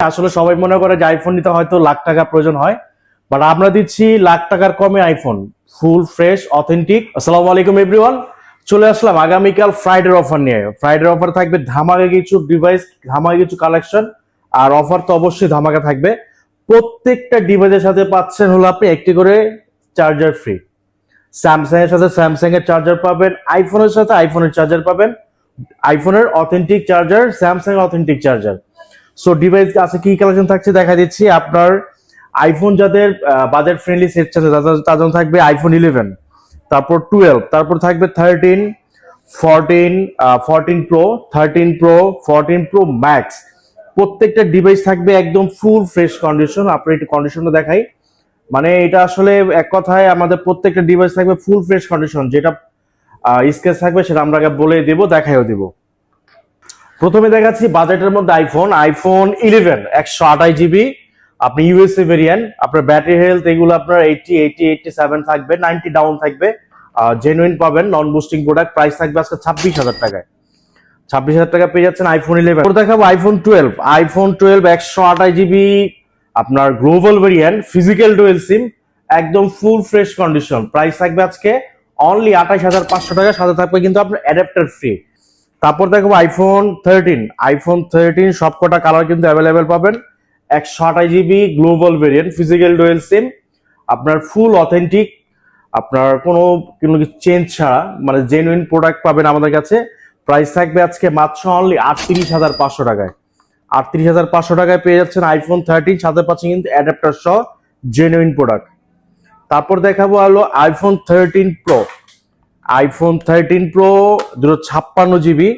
আসলে সবাই মনে করে যে আইফোন নিতে হয়তো লাখ টাকা প্রয়োজন হয়, বাট আমরা দিচ্ছি লাখ টাকার কমে আইফোন, ফুল ফ্রেশ অথেন্টিক। আসসালামু আলাইকুম এভরিওয়ান, চলে আসলাম আগামীকাল ফ্রাইডে অফার নিয়ে। ফ্রাইডে অফার থাকবে ধামাকা কিছু ডিভাইস, ধামাকা কিছু কালেকশন, আর অফার তো অবশ্যই ধামাকা থাকবে। প্রত্যেকটা ডিভাইসের সাথে পাচ্ছেন হলো আপনি একটি করে চার্জার ফ্রি। স্যামসাং এর সাথে স্যামসাং এর চার্জার পাবেন, আইফোনের সাথে আইফোনের চার্জার পাবেন, আইফোনের authentic charger, Samsung authentic charger. So device আছে কি কালেকশন থাকছে দেখা দিচ্ছি। আপনার আইফোন যাদের বাজেট ফ্রেন্ডলি সেট আছে তাদের জন্য থাকবে আইফোন 11, তারপর 12, তারপর থাকবে 13, 14, 14 প্রো, 13 প্রো, 14 প্রো ম্যাক্স। প্রত্যেকটা ডিভাইস থাকবে একদম ফুল ফ্রেশ কন্ডিশন। আপনার একটু কন্ডিশনটা দেখাই, মানে এটা আসলে এক কথায় আমাদের প্রত্যেকটা ডিভাইস থাকবে ফুল ফ্রেশ কন্ডিশন। যেটা স্কেচ থাকবে সেটা আমরা আগে বলে দিব, দেখাইও দিব। প্রথমে দেখাচ্ছি বাজেটের মধ্যে আইফোন 11 128 জিবি, আপনি ইউএসএ ভেরিয়েন্ট। আপনার ব্যাটারি হেলথ এগুলো আপনার 80, 80, 87 থাকবে, 90 ডাউন থাকবে। জেনুইন পাবেন, নন বুস্টিং প্রোডাক্ট। প্রাইস থাকবে আজকে 26,000 টাকায়। 26,000 টাকা পেয়ে যাচ্ছেন আইফোন 11। দেখাবো আইফোন 12 128 জিবি, আপনার গ্লোবাল ভেরিয়েন্ট, ফিজিক্যাল ডুয়েল সিম, একদম ফুল ফ্রেশ কন্ডিশন। প্রাইস থাকবে আজকে অনলি 28,500 টাকা, সাথে থাকবে কিন্তু আপনার অ্যাডাপ্টার ফ্রি। তারপর দেখবো আইফোন 13 সবকটা কালার কিন্তু অ্যাভেলেবেল পাবেন। 128 GB global variant, physical dual SIM, আপনার ফুল অথেন্টিক, আপনার কোনো চেঞ্জ ছাড়া মানে জেনুইন প্রোডাক্ট পাবেন আমাদের কাছে। প্রাইস থাকবে আজকে মাত্র অনলি 38,500 টাকায়। 38,500 টাকায় পেয়ে যাচ্ছেন আইফোন 13, সাথে পাচ্ছেন কিন্তু অ্যাডাপ্টার সহ জেনুইন প্রোডাক্ট। তারপর দেখাবো হলো iPhone 13 pro 256 GB,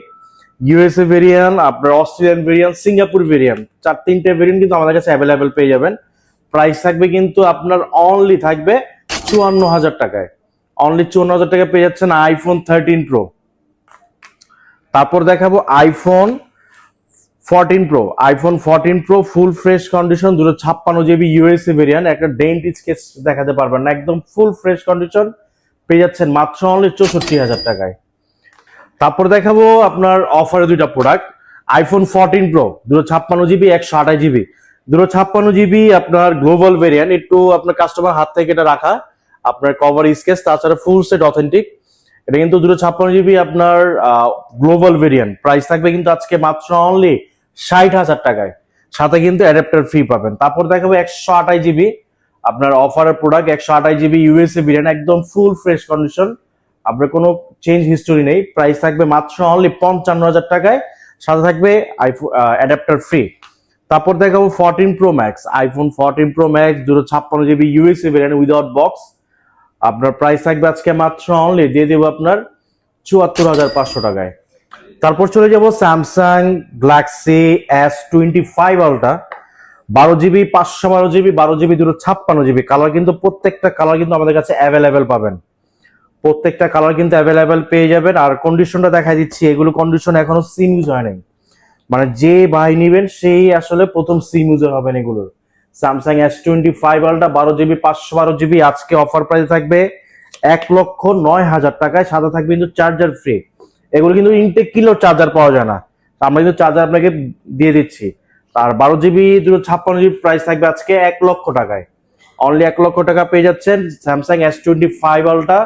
USA variant, আপনার অস্ট্রেলিয়ান ভেরিয়েন্ট, সিঙ্গাপুর ভেরিয়েন্ট, তিনটে ভেরিয়েন্ট কিন্তু আমাদের কাছে অ্যাভেলেবেল পেয়ে যাবেন। প্রাইস থাকবে কিন্তু আপনার অনলি থাকবে 54,000 টাকায়। অনলি 54,000 টাকায় পেয়ে যাচ্ছেন আইফোন 13 প্রো। তারপর দেখাবো iPhone 14 pro full fresh condition, 256 GB USA variant. একটা ডেন্ট স্কেচ দেখাতে পারবেন না, একদম ফুল ফ্রেশ কন্ডিশন পেয়ে যাচ্ছেন মাত্র অনলি 64,000 টাকায়। তারপর দেখাবো আপনার অফারে দুইটা product, iPhone 14 pro 256 GB 128 GB. 256 GB আপনার গ্লোবাল ভেরিয়েন্ট, একটু আপনার কাস্টমার হাত থেকে এটা রাখা, আপনার কভার স্কেচ, তাছাড়া ফুল সেট অথেন্টিক। এটা কিন্তু 256 জিবি আপনার গ্লোবাল ভেরিয়েন্ট। প্রাইস থাকবে কিন্তু আজকে মাত্র অনলি 60,000 টাকায়, সাথে কিন্তু অ্যাডাপ্টার ফ্রি পাবেন। তারপর দেখাবো 128 জিবি আপনার অফারের প্রোডাক্ট, 128 জিবি ইউএসএ ভেরিয়েন্ট, একদম ফুল ফ্রেশ কন্ডিশন, আপনার কোনো চেঞ্জ হিস্টোরি নেই। প্রাইস থাকবে মাত্র অনলি 55,000 টাকায়, সাথে থাকবে আইফোন অ্যাডাপ্টার ফ্রি। তারপর দেখাবো iPhone 14 pro max 256 GB USA variant without box. আপনার প্রাইস থাকবে আজকে মাত্র অনলি দিয়ে দেবো আপনার 74,500 টাকায়। তারপর চলে যাব Samsung Galaxy S25 ultra, 12 GB 512 GB, 12 GB 256 GB colour, কিন্তু প্রত্যেকটা কালার কিন্তু আমাদের কাছে অ্যাভেলেবেল পাবেন। প্রত্যেকটা কালার কিন্তু অ্যাভেলেবেল পেয়ে যাবেন। আর কন্ডিশনটা দেখা দিচ্ছি, এগুলো কন্ডিশন এখনো সিম ইউজ হয় নাই, মানে যে ভাই নিবেন সেই আসলে প্রথম সিম ইউজার হবেন এগুলোর। Samsung S25 ultra 12 GB 512 GB আজকে অফার প্রাইস থাকবে 1,09,000 টাকায়, সাথে থাকবে কিন্তু চার্জার ফ্রি। এগুলো কিন্তু ইনটেক কিলো চার্জার পাওয়া যায় না, আমরা কিন্তু চার্জার আপনাকে দিয়ে দিচ্ছি। আর 12 জিবি 256 জিবি প্রাইস থাকবে আজকে 1,00,000 টাকায়। অনলি 1,00,000 টাকা পেয়ে যাচ্ছেন স্যামসাং S25 আলট্রা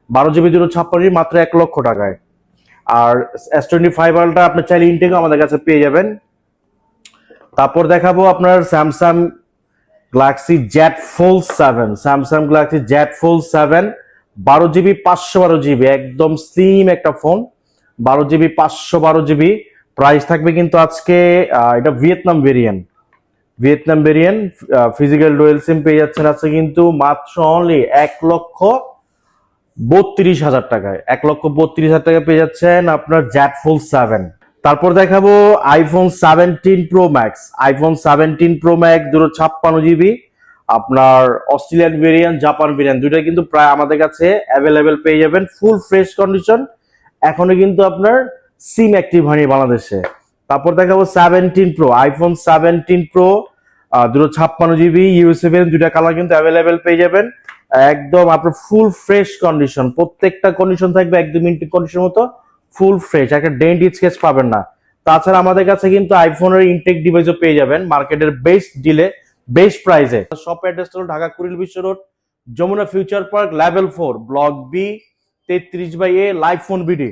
12 জিবি 256 মাত্র 1,00,000 টাকায়। আর S25 আলট্রা আপনি চাইলে ইনটেকও আমাদের কাছে পেয়ে যাবেন। তারপর দেখাবো আপনার Samsung Galaxy Z fold 7, 12 GB 512 GB, একদম স্লিম একটা ফোন, 12 জিবি 512 জিবি। প্রাইস থাকবে কিন্তু আজকে এটা ভিয়েতনাম ভেরিয়েন্ট, ফিজিক্যাল ডুয়েল সিম পেয়ে যাচ্ছেন আজকে কিন্তু মাত্র অনলি 1,32,000 টাকায়। 1,32,000 টাকায় পেয়ে যাচ্ছেন আপনার জেড ফোল্ড 7। তারপর দেখাবো আইফোন 17 প্রো ম্যাক্স, 256 জিবি আপনার অস্ট্রেলিয়ান ভেরিয়েন্ট, জাপান ভেরিয়েন্ট, দুইটা কিন্তু প্রায় আমাদের কাছে অ্যাভেলেবেল পেয়ে যাবেন, ফুল ফ্রেশ কন্ডিশন। এখনো কিন্তু আপনার সিম অ্যাক্টিভ হয়নি বাংলাদেশে। তারপর দেখাবো iPhone 17 pro 256 GB USA variant, দুইটা কালার কিন্তু অ্যাভেলেবেল পেয়ে যাবেন। একদম আপনার ফুল ফ্রেশ কন্ডিশন, প্রত্যেকটা কন্ডিশন থাকবে একদম ইনটেক কন্ডিশন মতো ফুল ফ্রেশ, একটা ডেন্ট স্কেচ পাবেন না। তাছাড়া আমাদের কাছে কিন্তু আইফোনের ইনটেক ডিভাইসও পেয়ে যাবেন মার্কেটের বেস্ট ডিলে, বেস্ট প্রাইসে। শপ অ্যাড্রেসটা হলো Dhaka Kuril Bishwa road, Jamuna future park, level 4, block B, 33/A, live phone BD.